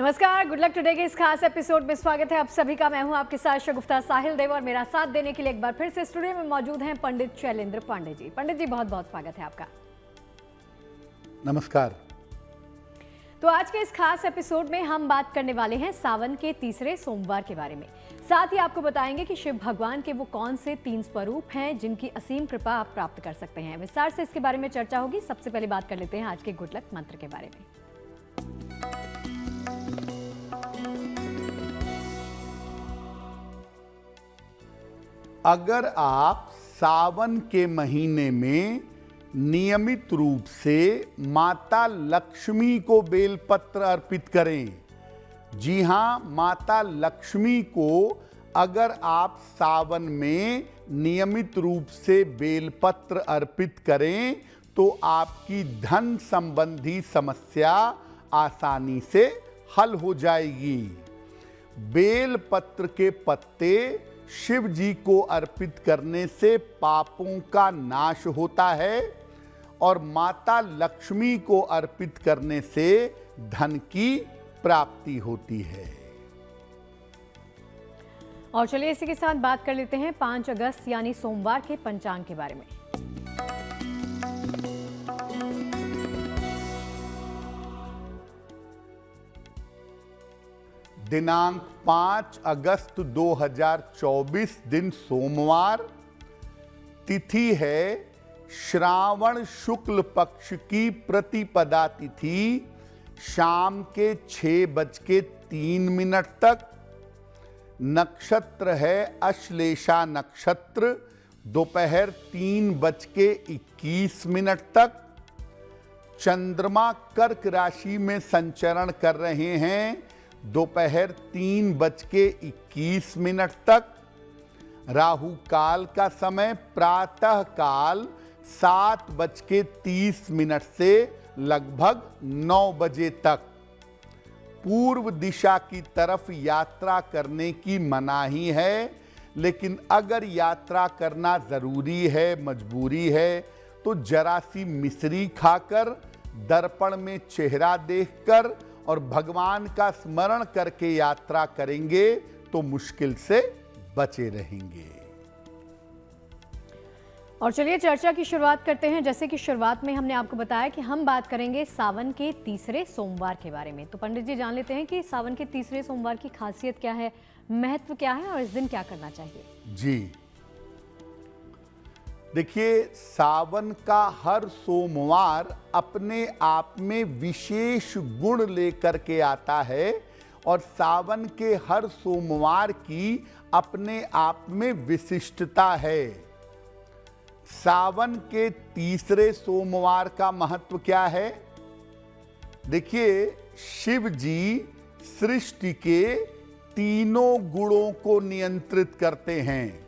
नमस्कार, good luck today के इस खास एपिसोड में स्वागत है आप सभी का। मैं हूं आपके साथ शगुफ्ता साहिल देव और मेरा साथ देने के लिए एक बार फिर से स्टूडियो में मौजूद हैं पंडित शैलेंद्र पांडे जी। पंडित जी, बहुत बहुत स्वागत है आपका। नमस्कार। तो आज के इस खास एपिसोड में हम बात करने वाले हैं सावन के तीसरे सोमवार के बारे में। साथ ही आपको बताएंगे कि शिव भगवान के वो कौन से 3 स्वरूप हैं जिनकी असीम कृपा आप प्राप्त कर सकते हैं। विस्तार से इसके बारे में चर्चा होगी। सबसे पहले बात कर लेते हैं आज के गुड लक मंत्र के बारे में। अगर आप सावन के महीने में नियमित रूप से माता लक्ष्मी को बेलपत्र अर्पित करें, जी हां, माता लक्ष्मी को अगर आप सावन में नियमित रूप से बेलपत्र अर्पित करें तो आपकी धन संबंधी समस्या आसानी से हल हो जाएगी। बेलपत्र के पत्ते शिव जी को अर्पित करने से पापों का नाश होता है और माता लक्ष्मी को अर्पित करने से धन की प्राप्ति होती है। और चलिए इसी के साथ बात कर लेते हैं 5 अगस्त यानी सोमवार के पंचांग के बारे में। दिनांक 5 अगस्त 2024 दिन सोमवार, तिथि है श्रावण शुक्ल पक्ष की प्रतिपदा तिथि शाम के 6:03 तक। नक्षत्र है अश्लेषा नक्षत्र दोपहर 3:21 तक। चंद्रमा कर्क राशि में संचरण कर रहे हैं दोपहर 3:21 तक। राहु काल का समय प्रातः काल 7:30 से लगभग 9 बजे तक। पूर्व दिशा की तरफ यात्रा करने की मनाही है, लेकिन अगर यात्रा करना जरूरी है, मजबूरी है, तो जरा सी मिश्री खाकर, दर्पण में चेहरा देखकर और भगवान का स्मरण करके यात्रा करेंगे तो मुश्किल से बचे रहेंगे। और चलिए चर्चा की शुरुआत करते हैं। जैसे कि शुरुआत में हमने आपको बताया कि हम बात करेंगे सावन के तीसरे सोमवार के बारे में। तो पंडित जी, जान लेते हैं कि सावन के तीसरे सोमवार की खासियत क्या है, महत्व क्या है और इस दिन क्या करना चाहिए। जी देखिए, सावन का हर सोमवार अपने आप में विशेष गुण लेकर के आता है और सावन के हर सोमवार की अपने आप में विशिष्टता है। सावन के तीसरे सोमवार का महत्व क्या है? देखिए, शिव जी सृष्टि के तीनों गुणों को नियंत्रित करते हैं,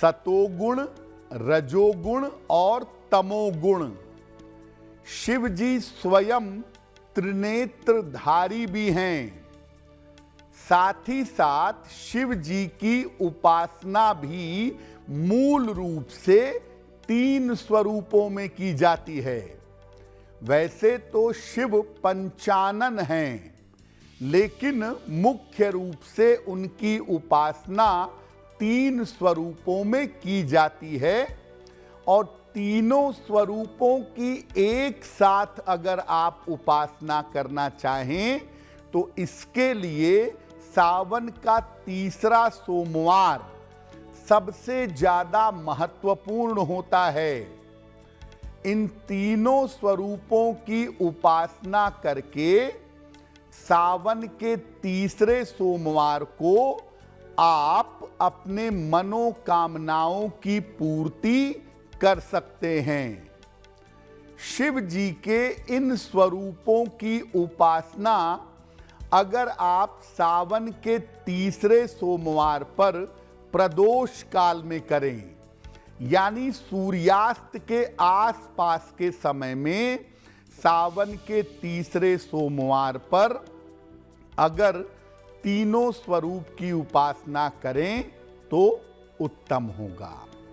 सतोगुण, रजोगुण और तमोगुण। शिव जी स्वयं त्रिनेत्रधारी भी हैं। साथ ही साथ शिव जी की उपासना भी मूल रूप से 3 स्वरूपों में की जाती है। वैसे तो शिव पंचानन हैं, लेकिन मुख्य रूप से उनकी उपासना 3 स्वरूपों में की जाती है और तीनों स्वरूपों की एक साथ अगर आप उपासना करना चाहें तो इसके लिए सावन का तीसरा सोमवार सबसे ज्यादा महत्वपूर्ण होता है। इन तीनों स्वरूपों की उपासना करके सावन के तीसरे सोमवार को आप अपने मनोकामनाओं की पूर्ति कर सकते हैं। शिव जी के इन स्वरूपों की उपासना अगर आप सावन के तीसरे सोमवार पर प्रदोष काल में करें, यानी सूर्यास्त के आसपास के समय में सावन के तीसरे सोमवार पर अगर तीनों स्वरूप की उपासना करें तो उत्तम होगा।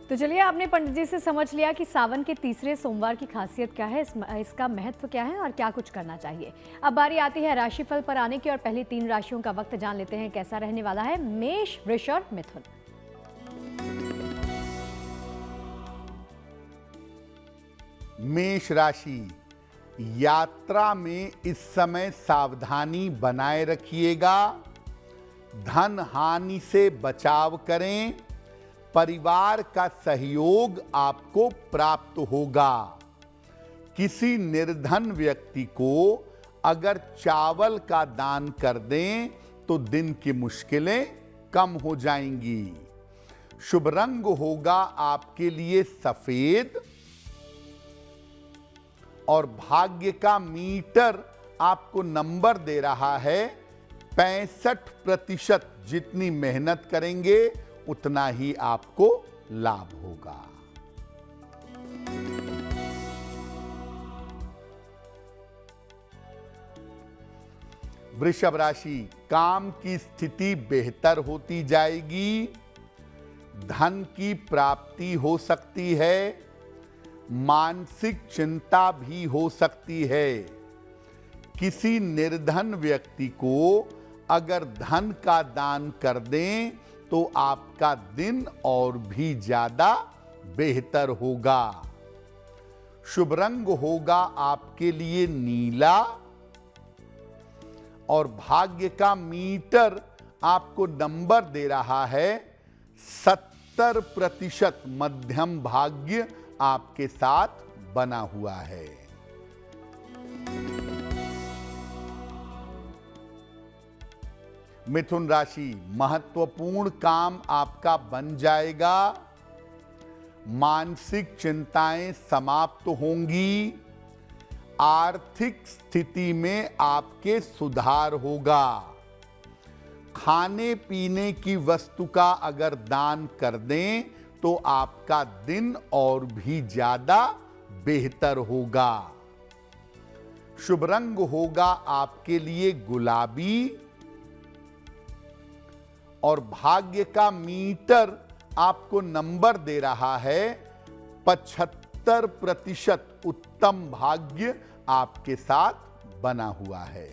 तो चलिए, आपने पंडित जी से समझ लिया कि सावन के तीसरे सोमवार की खासियत क्या है, इसका महत्व क्या है और क्या कुछ करना चाहिए। अब बारी आती है राशिफल पर आने की और पहली 3 राशियों का वक्त जान लेते हैं कैसा रहने वाला है। मेष, वृष और मिथुन। मेष राशि, यात्रा में इस समय सावधानी बनाए रखिएगा। धन हानि से बचाव करें। परिवार का सहयोग आपको प्राप्त होगा। किसी निर्धन व्यक्ति को अगर चावल का दान कर दें तो दिन की मुश्किलें कम हो जाएंगी। शुभ रंग होगा आपके लिए सफेद और भाग्य का मीटर आपको नंबर दे रहा है 65%। जितनी मेहनत करेंगे उतना ही आपको लाभ होगा। वृषभ राशि, काम की स्थिति बेहतर होती जाएगी। धन की प्राप्ति हो सकती है। मानसिक चिंता भी हो सकती है। किसी निर्धन व्यक्ति को अगर धन का दान कर दें तो आपका दिन और भी ज्यादा बेहतर होगा। शुभ रंग होगा आपके लिए नीला और भाग्य का मीटर आपको नंबर दे रहा है 70%। मध्यम भाग्य आपके साथ बना हुआ है। मिथुन राशि, महत्वपूर्ण काम आपका बन जाएगा। मानसिक चिंताएं समाप्त होंगी। आर्थिक स्थिति में आपके सुधार होगा। खाने पीने की वस्तु का अगर दान कर दें तो आपका दिन और भी ज्यादा बेहतर होगा। शुभ रंग होगा आपके लिए गुलाबी और भाग्य का मीटर आपको नंबर दे रहा है 75%। उत्तम भाग्य आपके साथ बना हुआ है।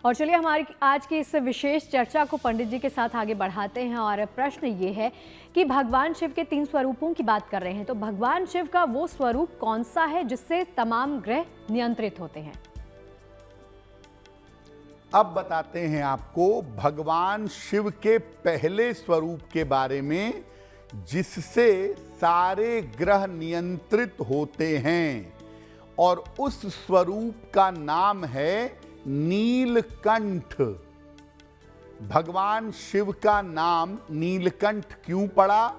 और चलिए, हमारी आज की इस विशेष चर्चा को पंडित जी के साथ आगे बढ़ाते हैं। और प्रश्न ये है कि भगवान शिव के 3 स्वरूपों की बात कर रहे हैं, तो भगवान शिव का वो स्वरूप कौन सा है जिससे तमाम ग्रह नियंत्रित होते हैं? अब बताते हैं आपको भगवान शिव के पहले स्वरूप के बारे में जिससे सारे ग्रह नियंत्रित होते हैं, और उस स्वरूप का नाम है नीलकंठ। भगवान शिव का नाम नीलकंठ क्यों पड़ा?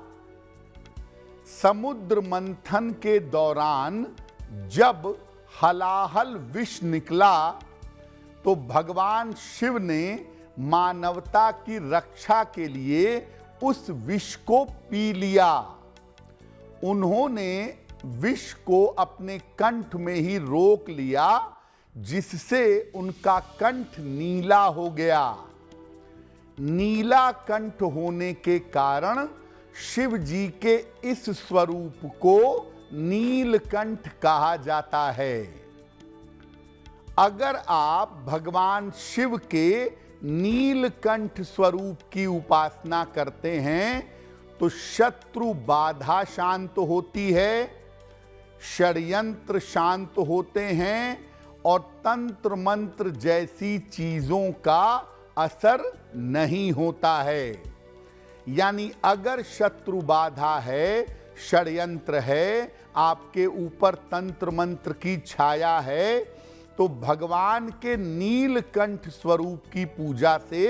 समुद्र मंथन के दौरान जब हलाहल विष निकला तो भगवान शिव ने मानवता की रक्षा के लिए उस विष को पी लिया। उन्होंने विष को अपने कंठ में ही रोक लिया, जिससे उनका कंठ नीला हो गया। नीला कंठ होने के कारण शिव जी के इस स्वरूप को नीलकंठ कहा जाता है। अगर आप भगवान शिव के नीलकंठ स्वरूप की उपासना करते हैं तो शत्रु बाधा शांत होती है, षड्यंत्र शांत होते हैं और तंत्र मंत्र जैसी चीजों का असर नहीं होता है। यानी अगर शत्रु बाधा है, षड्यंत्र है, आपके ऊपर तंत्र मंत्र की छाया है, तो भगवान के नीलकंठ स्वरूप की पूजा से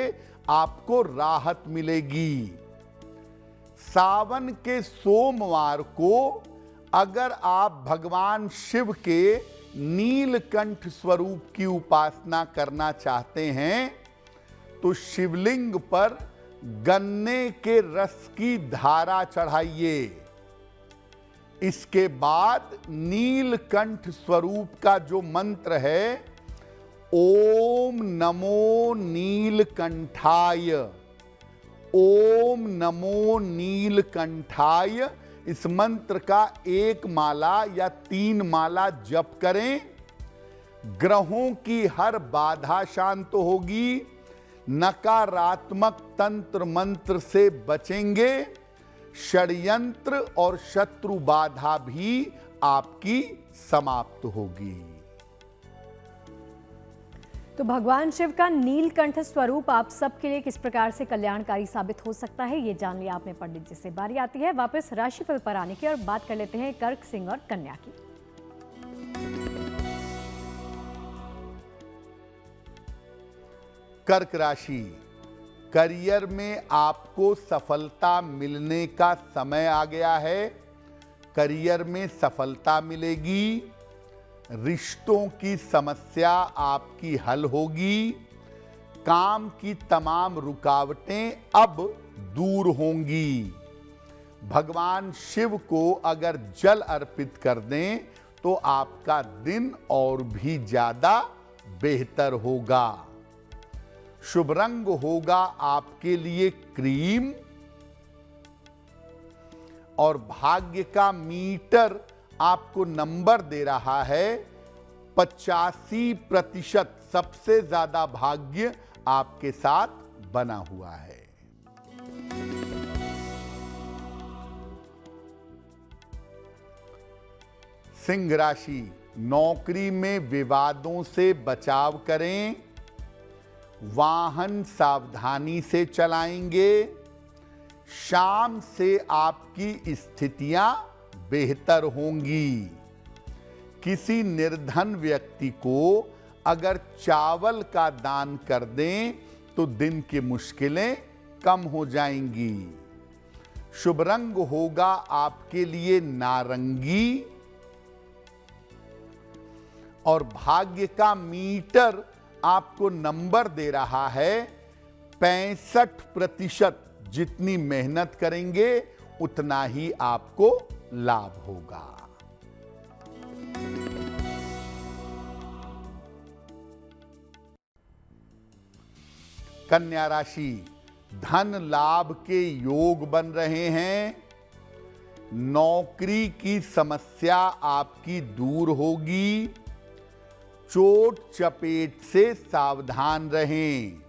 आपको राहत मिलेगी। सावन के सोमवार को अगर आप भगवान शिव के नीलकंठ स्वरूप की उपासना करना चाहते हैं तो शिवलिंग पर गन्ने के रस की धारा चढ़ाइए। इसके बाद नीलकंठ स्वरूप का जो मंत्र है, ओम नमो नीलकंठाय, ओम नमो नीलकंठाय, इस मंत्र का 1 माला या 3 माला जप करें। ग्रहों की हर बाधा शांत होगी, नकारात्मक तंत्र मंत्र से बचेंगे, षड्यंत्र और शत्रु बाधा भी आपकी समाप्त होगी। तो भगवान शिव का नीलकंठ स्वरूप आप सबके लिए किस प्रकार से कल्याणकारी साबित हो सकता है, ये जान लिया आपने पंडित जी से। बारी आती है वापस राशिफल पर आने की और बात कर लेते हैं कर्क, सिंह और कन्या की। कर्क राशि, करियर में आपको सफलता मिलने का समय आ गया है। करियर में सफलता मिलेगी, रिश्तों की समस्या आपकी हल होगी, काम की तमाम रुकावटें अब दूर होंगी। भगवान शिव को अगर जल अर्पित कर दें तो आपका दिन और भी ज्यादा बेहतर होगा। शुभ रंग होगा आपके लिए क्रीम और भाग्य का मीटर आपको नंबर दे रहा है 85%। सबसे ज्यादा भाग्य आपके साथ बना हुआ है। सिंह राशि, नौकरी में विवादों से बचाव करें, वाहन सावधानी से चलाएंगे, शाम से आपकी स्थितियां बेहतर होंगी। किसी निर्धन व्यक्ति को अगर चावल का दान कर दें तो दिन की मुश्किलें कम हो जाएंगी। शुभ रंग होगा आपके लिए नारंगी और भाग्य का मीटर आपको नंबर दे रहा है 65%। जितनी मेहनत करेंगे उतना ही आपको लाभ होगा। कन्या राशि, धन लाभ के योग बन रहे हैं, नौकरी की समस्या आपकी दूर होगी, चोट चपेट से सावधान रहें।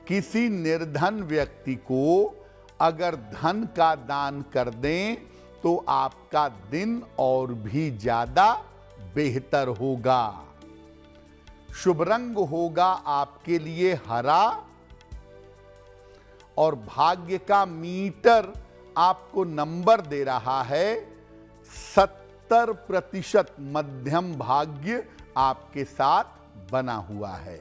किसी निर्धन व्यक्ति को अगर धन का दान कर दें तो आपका दिन और भी ज्यादा बेहतर होगा। शुभ रंग होगा आपके लिए हरा और भाग्य का मीटर आपको नंबर दे रहा है 70%। मध्यम भाग्य आपके साथ बना हुआ है।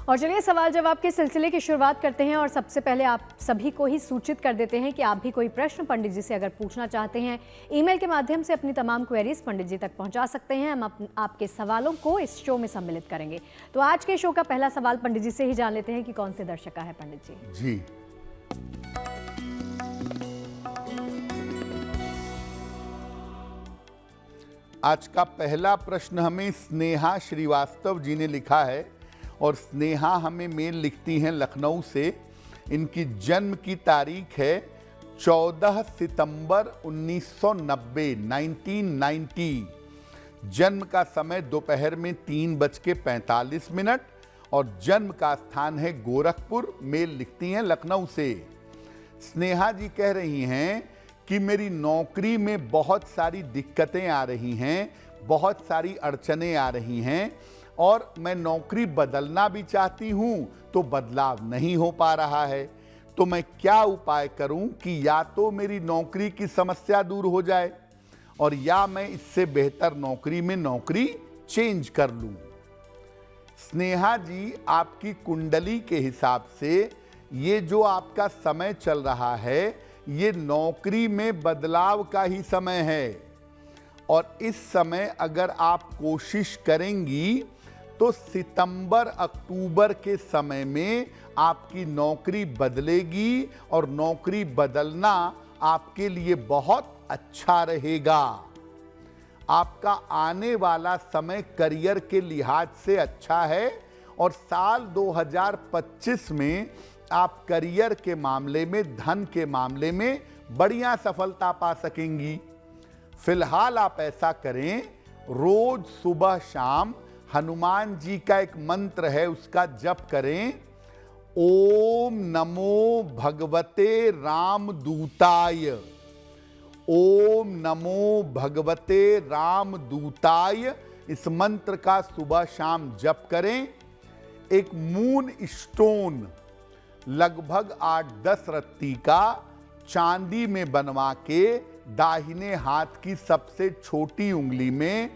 और चलिए सवाल जवाब के सिलसिले की शुरुआत करते हैं और सबसे पहले आप सभी को ही सूचित कर देते हैं कि आप भी कोई प्रश्न पंडित जी से अगर पूछना चाहते हैं, ईमेल के माध्यम से अपनी तमाम क्वेरीज पंडित जी तक पहुंचा सकते हैं। हम आपके सवालों को इस शो में सम्मिलित करेंगे। तो आज के शो का पहला सवाल पंडित जी से ही जान लेते हैं कि कौन से दर्शक का है पंडित जी। जी, आज का पहला प्रश्न हमें स्नेहा श्रीवास्तव जी ने लिखा है और स्नेहा हमें मेल लिखती हैं लखनऊ से। इनकी जन्म की तारीख है 14 सितंबर 1990, 1990। जन्म का समय दोपहर में 3:45 और जन्म का स्थान है गोरखपुर। मेल लिखती हैं लखनऊ से। स्नेहा जी कह रही हैं कि मेरी नौकरी में बहुत सारी दिक्कतें आ रही हैं, बहुत सारी अड़चनें आ रही हैं और मैं नौकरी बदलना भी चाहती हूं तो बदलाव नहीं हो पा रहा है। तो मैं क्या उपाय करूं कि या तो मेरी नौकरी की समस्या दूर हो जाए और या मैं इससे बेहतर नौकरी में नौकरी चेंज कर लूं। स्नेहा जी, आपकी कुंडली के हिसाब से ये जो आपका समय चल रहा है ये नौकरी में बदलाव का ही समय है और इस समय अगर आप कोशिश करेंगी तो सितंबर अक्टूबर के समय में आपकी नौकरी बदलेगी और नौकरी बदलना आपके लिए बहुत अच्छा रहेगा। आपका आने वाला समय करियर के लिहाज से अच्छा है और साल 2025 में आप करियर के मामले में, धन के मामले में बढ़िया सफलता पा सकेंगी। फिलहाल आप ऐसा करें, रोज सुबह शाम हनुमान जी का एक मंत्र है, उसका जप करें। ओम नमो भगवते रामदूताय, ओम नमो भगवते रामदूताय, इस मंत्र का सुबह शाम जप करें। एक मून स्टोन लगभग 8-10 रत्ती का चांदी में बनवा के दाहिने हाथ की सबसे छोटी उंगली में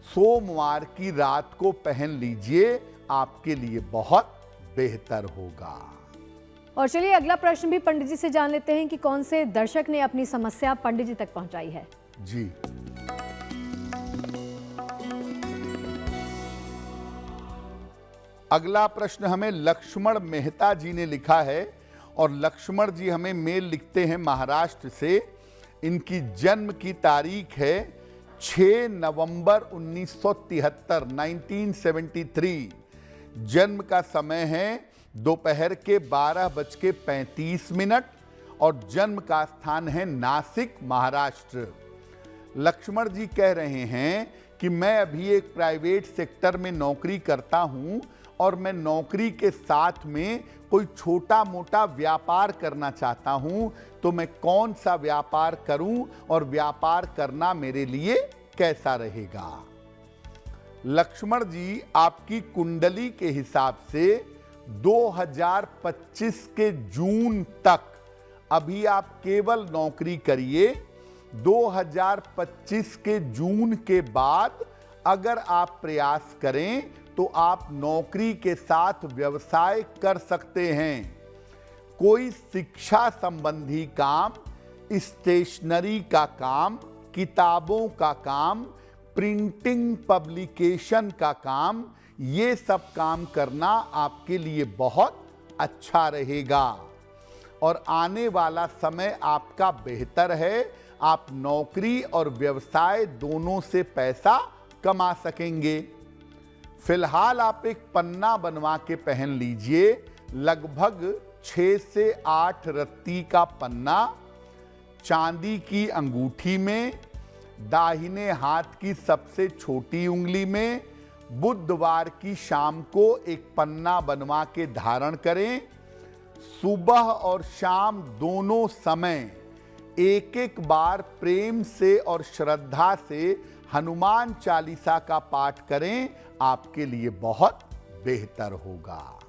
सोमवार की रात को पहन लीजिए, आपके लिए बहुत बेहतर होगा। और चलिए अगला प्रश्न भी पंडित जी से जान लेते हैं कि कौन से दर्शक ने अपनी समस्या पंडित जी तक पहुंचाई है। जी, अगला प्रश्न हमें लक्ष्मण मेहता जी ने लिखा है और लक्ष्मण जी हमें मेल लिखते हैं महाराष्ट्र से। इनकी जन्म की तारीख है 6 नवंबर 1973, 1973। जन्म का समय है दोपहर के 12:35 और जन्म का स्थान है नासिक, महाराष्ट्र। लक्ष्मण जी कह रहे हैं कि मैं अभी एक प्राइवेट सेक्टर में नौकरी करता हूं और मैं नौकरी के साथ में कोई छोटा मोटा व्यापार करना चाहता हूं, तो मैं कौन सा व्यापार करूं और व्यापार करना मेरे लिए कैसा रहेगा। लक्ष्मण जी, आपकी कुंडली के हिसाब से 2025 के जून तक अभी आप केवल नौकरी करिए। 2025 के जून के बाद अगर आप प्रयास करें तो आप नौकरी के साथ व्यवसाय कर सकते हैं। कोई शिक्षा संबंधी काम, स्टेशनरी का काम, किताबों का काम, प्रिंटिंग पब्लिकेशन का काम, ये सब काम करना आपके लिए बहुत अच्छा रहेगा और आने वाला समय आपका बेहतर है। आप नौकरी और व्यवसाय दोनों से पैसा कमा सकेंगे। फिलहाल आप एक पन्ना बनवा के पहन लीजिए, लगभग 6 से 8 रत्ती का पन्ना, चांदी की अंगूठी में, दाहिने हाथ की सबसे छोटी उंगली में। बुधवार की शाम को एक पन्ना बनवा के धारण करें। सुबह और शाम दोनों समय एक एक बार प्रेम से और श्रद्धा से हनुमान चालीसा का पाठ करें, आपके लिए बहुत बेहतर होगा।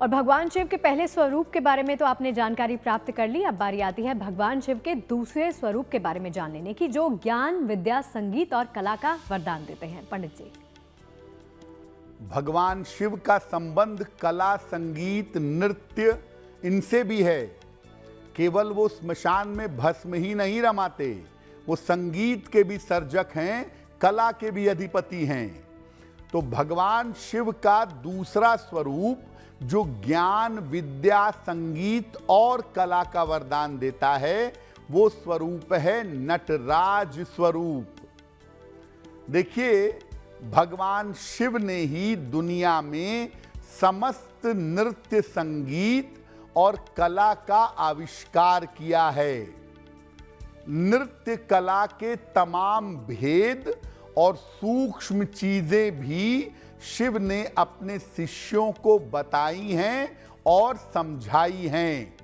और भगवान शिव के पहले स्वरूप के बारे में तो आपने जानकारी प्राप्त कर ली। अब बारी आती है भगवान शिव के दूसरे स्वरूप के बारे में जान लेने की, जो ज्ञान, विद्या, संगीत और कला का वरदान देते हैं। पंडित जी, भगवान शिव का संबंध कला, संगीत, नृत्य इनसे भी है। केवल वो स्मशान में भस्म ही नहीं रमाते, वो संगीत के भी सर्जक हैं, कला के भी अधिपति हैं। तो भगवान शिव का दूसरा स्वरूप जो ज्ञान, विद्या, संगीत और कला का वरदान देता है, वो स्वरूप है नटराज स्वरूप। देखिए, भगवान शिव ने ही दुनिया में समस्त नृत्य, संगीत और कला का आविष्कार किया है। नृत्य कला के तमाम भेद और सूक्ष्म चीजें भी शिव ने अपने शिष्यों को बताई हैं और समझाई हैं।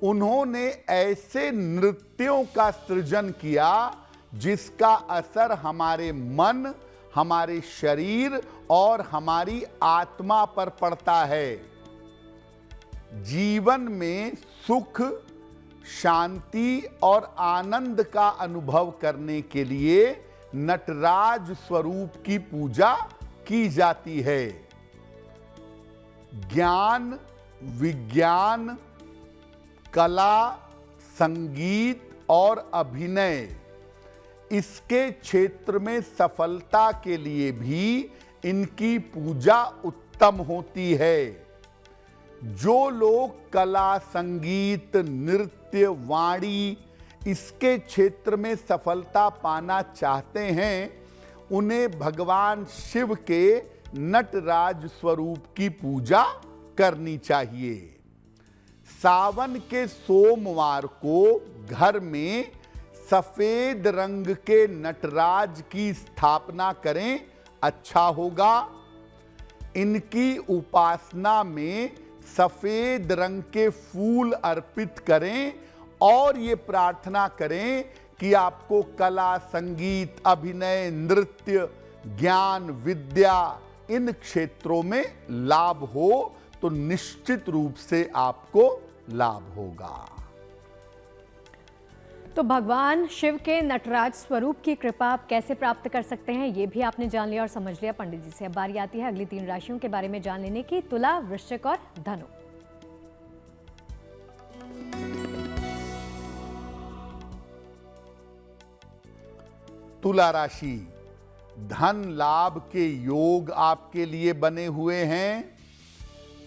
उन्होंने ऐसे नृत्यों का सृजन किया जिसका असर हमारे मन, हमारे शरीर और हमारी आत्मा पर पड़ता है। जीवन में सुख, शांति और आनंद का अनुभव करने के लिए नटराज स्वरूप की पूजा की जाती है। ज्ञान, विज्ञान, कला, संगीत और अभिनय, इसके क्षेत्र में सफलता के लिए भी इनकी पूजा उत्तम होती है। जो लोग कला, संगीत, नृत्य, वाणी इसके क्षेत्र में सफलता पाना चाहते हैं, उन्हें भगवान शिव के नटराज स्वरूप की पूजा करनी चाहिए। सावन के सोमवार को घर में सफेद रंग के नटराज की स्थापना करें, अच्छा होगा। इनकी उपासना में सफेद रंग के फूल अर्पित करें और ये प्रार्थना करें कि आपको कला, संगीत, अभिनय, नृत्य, ज्ञान, विद्या इन क्षेत्रों में लाभ हो, तो निश्चित रूप से आपको लाभ होगा। तो भगवान शिव के नटराज स्वरूप की कृपा आप कैसे प्राप्त कर सकते हैं, ये भी आपने जान लिया और समझ लिया पंडित जी से। अब बारी आती है अगली 3 राशियों के बारे में जान लेने की, तुला, वृश्चिक और धनु। तुला राशि, धन लाभ के योग आपके लिए बने हुए हैं।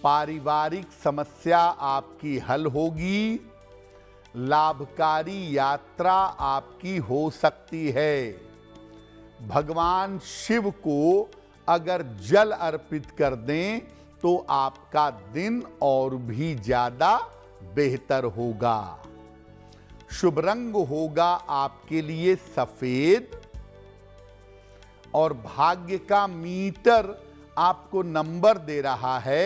पारिवारिक समस्या आपकी हल होगी। लाभकारी यात्रा आपकी हो सकती है। भगवान शिव को अगर जल अर्पित कर दें तो आपका दिन और भी ज्यादा बेहतर होगा। शुभ रंग होगा आपके लिए सफेद और भाग्य का मीटर आपको नंबर दे रहा है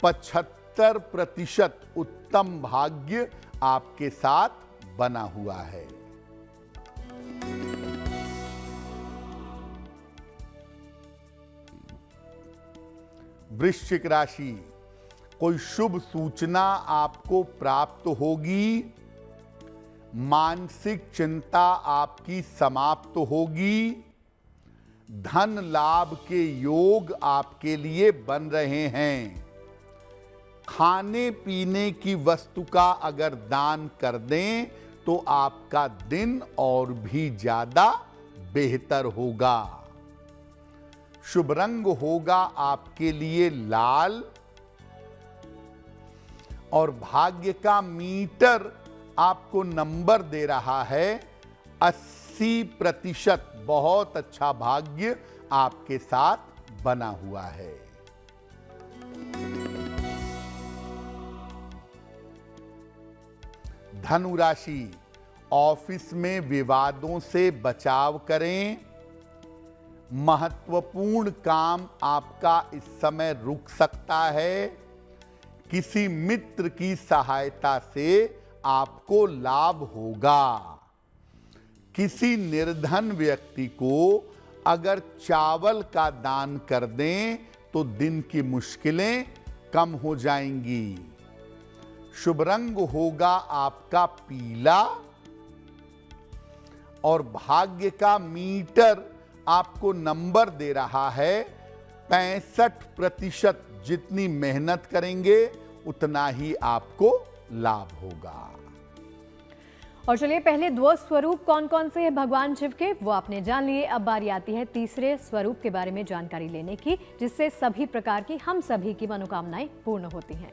75% उत्तम भाग्य आपके साथ बना हुआ है। वृश्चिक राशि, कोई शुभ सूचना आपको प्राप्त होगी। मानसिक चिंता आपकी समाप्त होगी। धन लाभ के योग आपके लिए बन रहे हैं। खाने पीने की वस्तु का अगर दान कर दें तो आपका दिन और भी ज्यादा बेहतर होगा। शुभ रंग होगा आपके लिए लाल और भाग्य का मीटर आपको नंबर दे रहा है 80%। बहुत अच्छा भाग्य आपके साथ बना हुआ है। धनु राशि, ऑफिस में विवादों से बचाव करें। महत्वपूर्ण काम आपका इस समय रुक सकता है। किसी मित्र की सहायता से आपको लाभ होगा। किसी निर्धन व्यक्ति को अगर चावल का दान कर दें तो दिन की मुश्किलें कम हो जाएंगी। शुभ रंग होगा आपका पीला और भाग्य का मीटर आपको नंबर दे रहा है 65%। जितनी मेहनत करेंगे उतना ही आपको लाभ होगा। और चलिए पहले 2 स्वरूप कौन कौन से हैं भगवान शिव के, वो आपने जान लिए। अब बारी आती है तीसरे स्वरूप के बारे में जानकारी लेने की, जिससे सभी प्रकार की हम सभी की मनोकामनाएं पूर्ण होती हैं।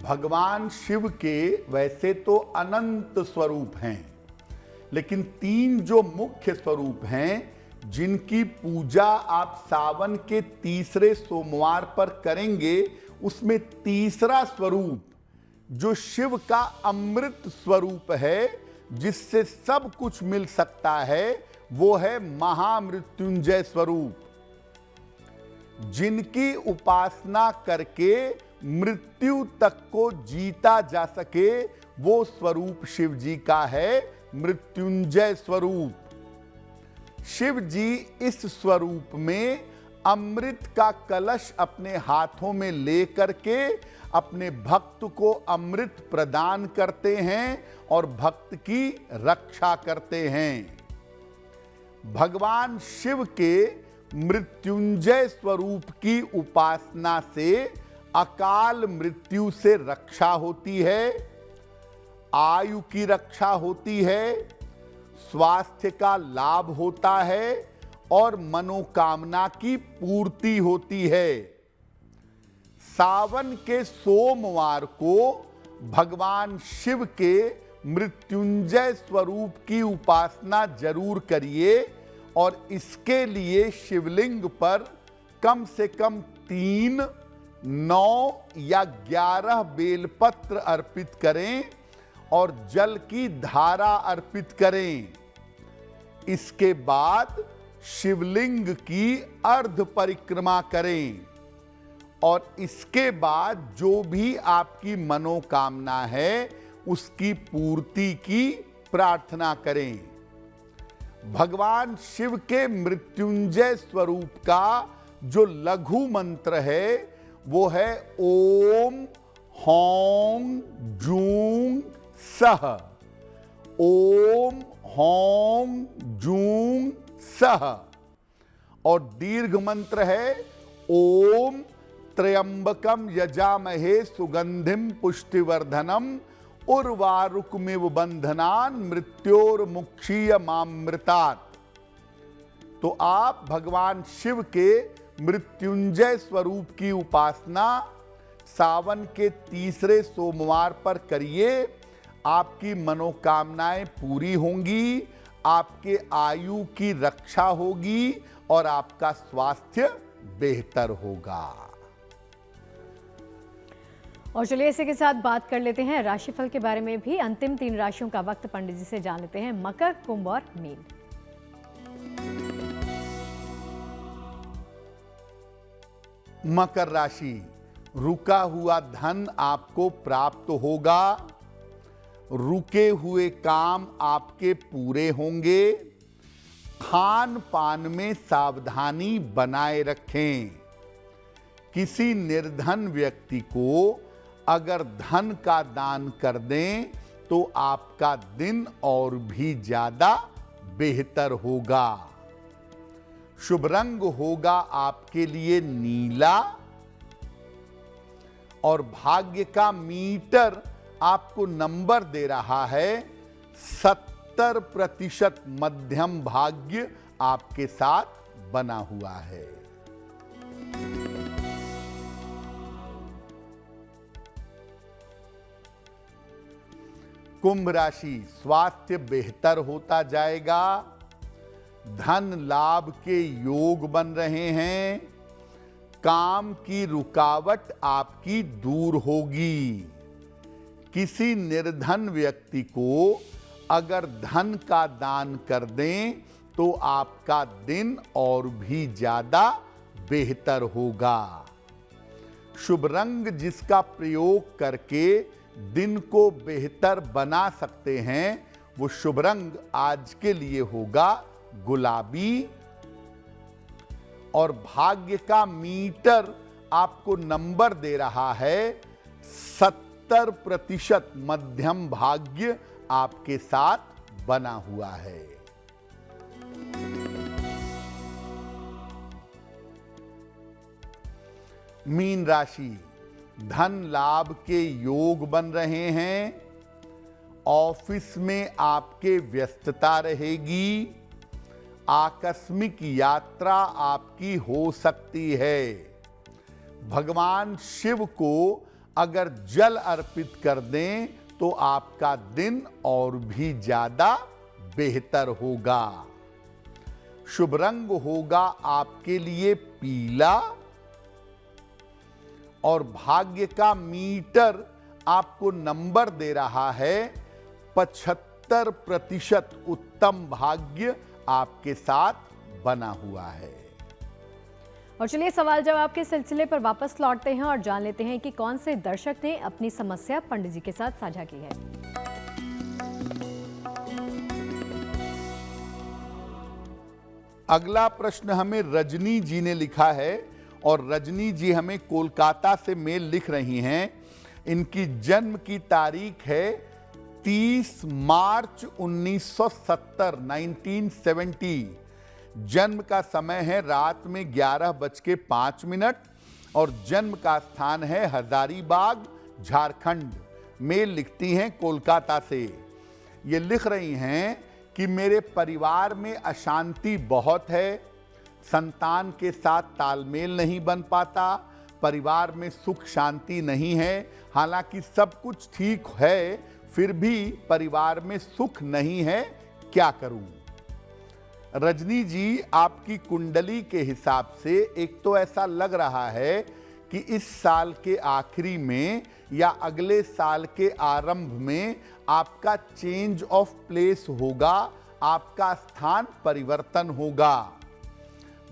भगवान शिव के वैसे तो अनंत स्वरूप हैं, लेकिन 3 जो मुख्य स्वरूप हैं जिनकी पूजा आप सावन के तीसरे सोमवार पर करेंगे, उसमें तीसरा स्वरूप जो शिव का अमृत स्वरूप है, जिससे सब कुछ मिल सकता है, वो है महामृत्युंजय स्वरूप। जिनकी उपासना करके मृत्यु तक को जीता जा सके, वो स्वरूप शिव जी का है, मृत्युंजय स्वरूप। शिव जी इस स्वरूप में अमृत का कलश अपने हाथों में लेकर के अपने भक्त को अमृत प्रदान करते हैं और भक्त की रक्षा करते हैं। भगवान शिव के मृत्युंजय स्वरूप की उपासना से अकाल मृत्यु से रक्षा होती है, आयु की रक्षा होती है, स्वास्थ्य का लाभ होता है और मनोकामना की पूर्ति होती है। सावन के सोमवार को भगवान शिव के मृत्युंजय स्वरूप की उपासना जरूर करिए और इसके लिए शिवलिंग पर कम से कम 3 9 या 11 बेलपत्र अर्पित करें और जल की धारा अर्पित करें। इसके बाद शिवलिंग की अर्ध परिक्रमा करें और इसके बाद जो भी आपकी मनोकामना है उसकी पूर्ति की प्रार्थना करें। भगवान शिव के मृत्युंजय स्वरूप का जो लघु मंत्र है वो है ओम हौं जूं सह। ओम हौं जूं सह। और दीर्घ मंत्र है ओम त्र्यंबकम यजामहे सुगंधिम पुष्टिवर्धनम उर्वारुकमिव बंधनान मृत्योर्मुक्षीय मामृतात्। तो आप भगवान शिव के मृत्युंजय स्वरूप की उपासना सावन के तीसरे सोमवार पर करिए। आपकी मनोकामनाएं पूरी होंगी, आपके आयु की रक्षा होगी और आपका स्वास्थ्य बेहतर होगा। और चलिए इसी के साथ बात कर लेते हैं राशिफल के बारे में भी। अंतिम 3 राशियों का वक्त पंडित जी से जान लेते हैं। मकर, कुंभ और मीन। मकर राशि, रुका हुआ धन आपको प्राप्त होगा। रुके हुए काम आपके पूरे होंगे। खान पान में सावधानी बनाए रखें। किसी निर्धन व्यक्ति को अगर धन का दान कर दें तो आपका दिन और भी ज्यादा बेहतर होगा। शुभ रंग होगा आपके लिए नीला और भाग्य का मीटर आपको नंबर दे रहा है 70% मध्यम भाग्य आपके साथ बना हुआ है। कुंभ राशि, स्वास्थ्य बेहतर होता जाएगा। धन लाभ के योग बन रहे हैं। काम की रुकावट आपकी दूर होगी। किसी निर्धन व्यक्ति को अगर धन का दान कर दें तो आपका दिन और भी ज्यादा बेहतर होगा। शुभ रंग जिसका प्रयोग करके दिन को बेहतर बना सकते हैं वो शुभ रंग आज के लिए होगा गुलाबी। और भाग्य का मीटर आपको नंबर दे रहा है 70% मध्यम भाग्य आपके साथ बना हुआ है। मीन राशि, धन लाभ के योग बन रहे हैं। ऑफिस में आपके व्यस्तता रहेगी। आकस्मिक यात्रा आपकी हो सकती है। भगवान शिव को अगर जल अर्पित कर दें तो आपका दिन और भी ज्यादा बेहतर होगा। शुभ रंग होगा आपके लिए पीला और भाग्य का मीटर आपको नंबर दे रहा है 75% उत्तम भाग्य आपके साथ बना हुआ है। और चलिए सवाल जवाब के सिलसिले पर वापस लौटते हैं और जान लेते हैं कि कौन से दर्शक ने अपनी समस्या पंडित जी के साथ साझा की है। अगला प्रश्न हमें रजनी जी ने लिखा है और रजनी जी हमें कोलकाता से मेल लिख रही हैं। इनकी जन्म की तारीख है 30 मार्च 1970 1970। जन्म का समय है रात में 11:05 और जन्म का स्थान है हजारीबाग झारखंड। मेल लिखती हैं कोलकाता से। ये लिख रही हैं कि मेरे परिवार में अशांति बहुत है। संतान के साथ तालमेल नहीं बन पाता। परिवार में सुख शांति नहीं है। हालांकि सब कुछ ठीक है फिर भी परिवार में सुख नहीं है। क्या करूं? रजनी जी, आपकी कुंडली के हिसाब से एक तो ऐसा लग रहा है कि इस साल के आखिरी में या अगले साल के आरंभ में आपका चेंज ऑफ प्लेस होगा, आपका स्थान परिवर्तन होगा।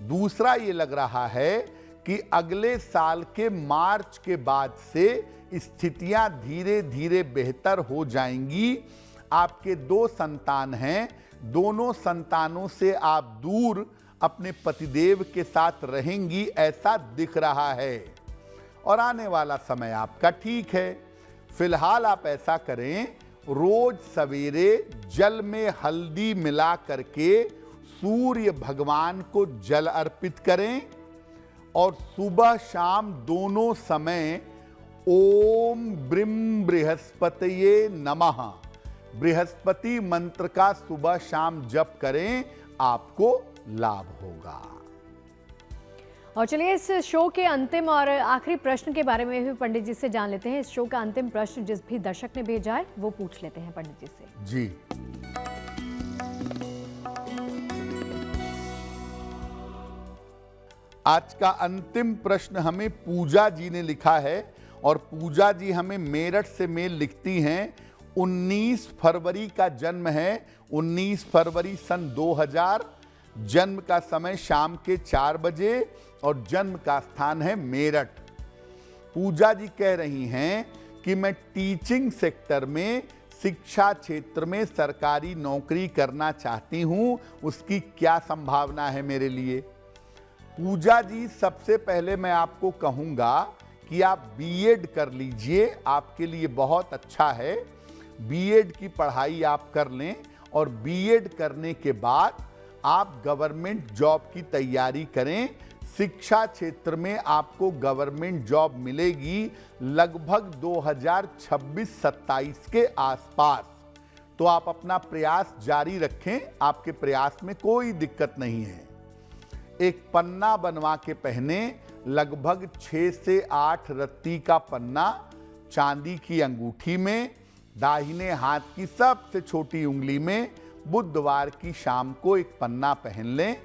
दूसरा ये लग रहा है कि अगले साल के मार्च के बाद से स्थितियां धीरे धीरे बेहतर हो जाएंगी। आपके 2 संतान हैं, दोनों संतानों से आप दूर अपने पतिदेव के साथ रहेंगी, ऐसा दिख रहा है। और आने वाला समय आपका ठीक है। फिलहाल आप ऐसा करें, रोज सवेरे जल में हल्दी मिला करके सूर्य भगवान को जल अर्पित करें और सुबह शाम दोनों समय ओम ब्रीम बृहस्पतये नमः बृहस्पति मंत्र का सुबह शाम जप करें, आपको लाभ होगा। और चलिए इस शो के अंतिम और आखिरी प्रश्न के बारे में भी पंडित जी से जान लेते हैं। इस शो का अंतिम प्रश्न जिस भी दर्शक ने भेजा है वो पूछ लेते हैं पंडित जी से। जी, आज का अंतिम प्रश्न हमें पूजा जी ने लिखा है और पूजा जी हमें मेरठ से मेल लिखती हैं। 19 फरवरी का जन्म है, 19 फरवरी सन 2000, जन्म का समय शाम के 4 बजे और जन्म का स्थान है मेरठ। पूजा जी कह रही हैं कि मैं टीचिंग सेक्टर में, शिक्षा क्षेत्र में सरकारी नौकरी करना चाहती हूं, उसकी क्या संभावना है मेरे लिए। पूजा जी, सबसे पहले मैं आपको कहूंगा कि आप बीएड कर लीजिए, आपके लिए बहुत अच्छा है। बीएड की पढ़ाई आप कर लें और बीएड करने के बाद आप गवर्नमेंट जॉब की तैयारी करें। शिक्षा क्षेत्र में आपको गवर्नमेंट जॉब मिलेगी लगभग 2026-27 के आसपास। तो आप अपना प्रयास जारी रखें, आपके प्रयास में कोई दिक्कत नहीं है। एक पन्ना बनवा के पहने, लगभग 6 से 8 रत्ती का पन्ना चांदी की अंगूठी में, दाहिने हाथ की सबसे छोटी उंगली में बुधवार की शाम को एक पन्ना पहन लें।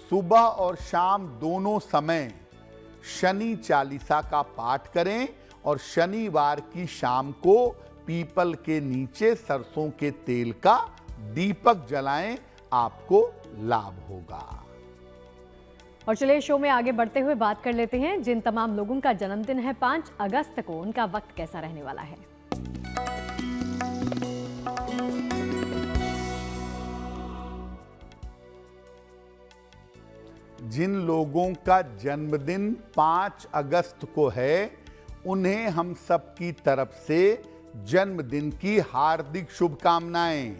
सुबह और शाम दोनों समय शनि चालीसा का पाठ करें और शनिवार की शाम को पीपल के नीचे सरसों के तेल का दीपक जलाएं, आपको लाभ होगा। और चलिए शो में आगे बढ़ते हुए बात कर लेते हैं जिन तमाम लोगों का जन्मदिन है 5 अगस्त को, उनका वक्त कैसा रहने वाला है। जिन लोगों का जन्मदिन 5 अगस्त को है, उन्हें हम सब की तरफ से जन्मदिन की हार्दिक शुभकामनाएं।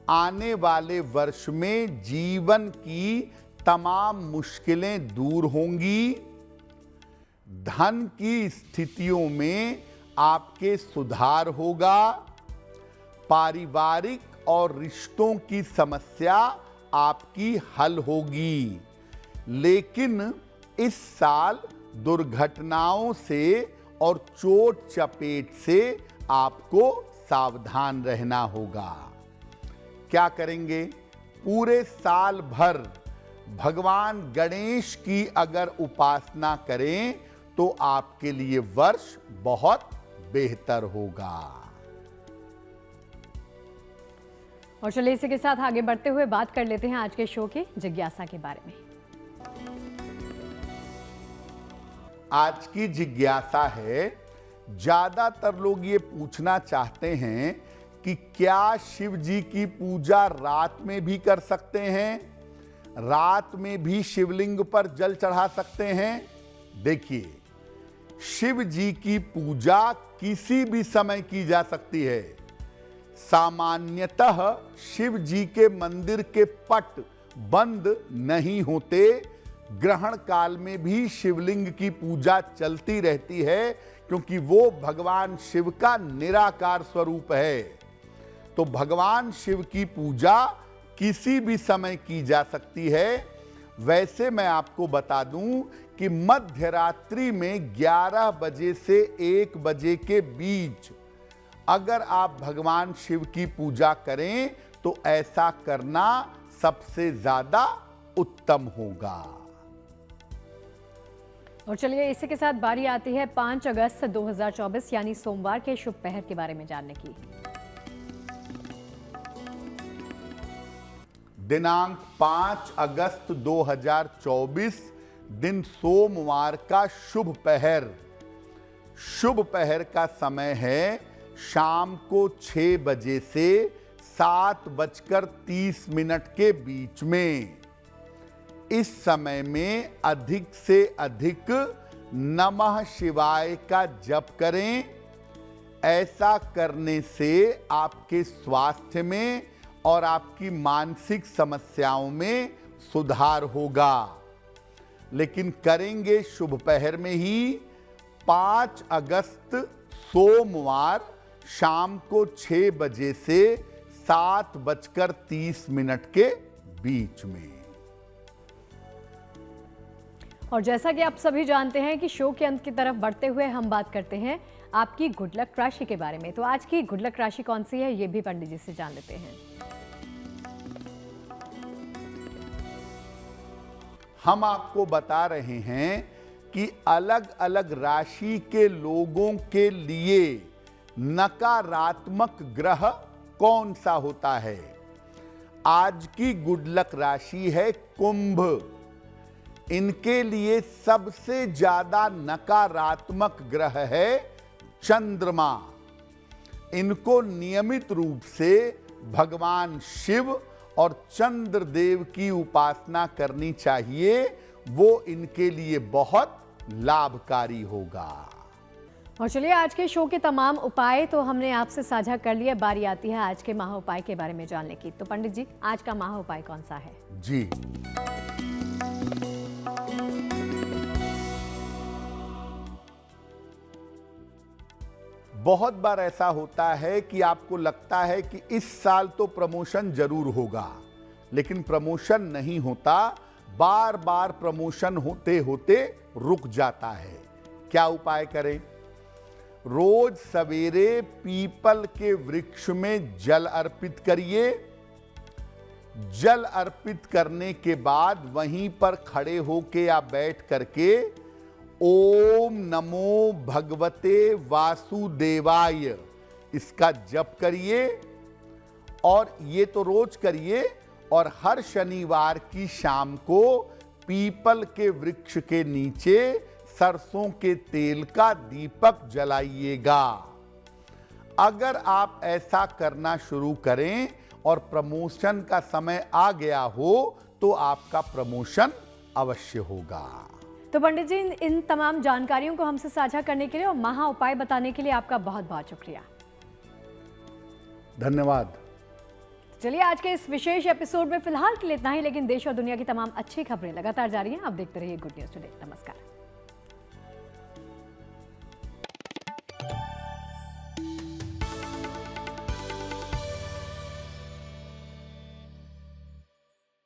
आने वाले वर्ष में जीवन की तमाम मुश्किलें दूर होंगी। धन की स्थितियों में आपके सुधार होगा। पारिवारिक और रिश्तों की समस्या आपकी हल होगी। लेकिन इस साल दुर्घटनाओं से और चोट चपेट से आपको सावधान रहना होगा। क्या करेंगे? पूरे साल भर भगवान गणेश की अगर उपासना करें तो आपके लिए वर्ष बहुत बेहतर होगा। और चलिए इसी के साथ आगे बढ़ते हुए बात कर लेते हैं आज के शो की जिज्ञासा के बारे में। आज की जिज्ञासा है, ज्यादातर लोग ये पूछना चाहते हैं कि क्या शिव जी की पूजा रात में भी कर सकते हैं, रात में भी शिवलिंग पर जल चढ़ा सकते हैं। देखिए, शिव जी की पूजा किसी भी समय की जा सकती है। सामान्यतः शिव जी के मंदिर के पट बंद नहीं होते। ग्रहण काल में भी शिवलिंग की पूजा चलती रहती है, क्योंकि वो भगवान शिव का निराकार स्वरूप है। तो भगवान शिव की पूजा किसी भी समय की जा सकती है। वैसे मैं आपको बता दूं कि मध्य रात्रि में 11 बजे से 1 बजे के बीच अगर आप भगवान शिव की पूजा करें तो ऐसा करना सबसे ज्यादा उत्तम होगा। और चलिए इसी के साथ बारी आती है 5 अगस्त 2024 यानी सोमवार के शुभ पहर के बारे में जानने की। दिनांक 5 अगस्त 2024 दिन सोमवार का शुभ पहर। शुभ पहर का समय है शाम को 6 बजे से 7:30 के बीच में। इस समय में अधिक से अधिक नमः शिवाय का जप करें। ऐसा करने से आपके स्वास्थ्य में और आपकी मानसिक समस्याओं में सुधार होगा। लेकिन करेंगे शुभ पहर में ही 5 अगस्त सोमवार शाम को 6 बजे से 7:30 के बीच में। और जैसा कि आप सभी जानते हैं कि शो के अंत की तरफ बढ़ते हुए हम बात करते हैं आपकी गुड लक राशि के बारे में। तो आज की गुड लक राशि कौन सी है, ये भी पंडित जी से जान लेते हैं। हम आपको बता रहे हैं कि अलग अलग राशि के लोगों के लिए नकारात्मक ग्रह कौन सा होता है। आज की गुड लक राशि है कुंभ। इनके लिए सबसे ज्यादा नकारात्मक ग्रह है चंद्रमा। इनको नियमित रूप से भगवान शिव और चंद्रदेव की उपासना करनी चाहिए, वो इनके लिए बहुत लाभकारी होगा। और चलिए आज के शो के तमाम उपाय तो हमने आपसे साझा कर लिए। बारी आती है आज के महा उपाय के बारे में जानने की। तो पंडित जी आज का महा उपाय कौन सा है? जी, बहुत बार ऐसा होता है कि आपको लगता है कि इस साल तो प्रमोशन जरूर होगा, लेकिन प्रमोशन नहीं होता। बार बार प्रमोशन होते होते रुक जाता है। क्या उपाय करें? रोज सवेरे पीपल के वृक्ष में जल अर्पित करिए। जल अर्पित करने के बाद वहीं पर खड़े होके या बैठ करके ओम नमो भगवते वासुदेवाय इसका जप करिए। और ये तो रोज करिए। और हर शनिवार की शाम को पीपल के वृक्ष के नीचे सरसों के तेल का दीपक जलाइएगा। अगर आप ऐसा करना शुरू करें और प्रमोशन का समय आ गया हो तो आपका प्रमोशन अवश्य होगा। तो पंडित जी इन तमाम जानकारियों को हमसे साझा करने के लिए और महा उपाय बताने के लिए आपका बहुत बहुत शुक्रिया। धन्यवाद। चलिए आज के इस विशेष एपिसोड में फिलहाल के लिए इतना ही, लेकिन देश और दुनिया की तमाम अच्छी खबरें लगातार जारी हैं। आप देखते रहिए गुड न्यूज टुडे। नमस्कार।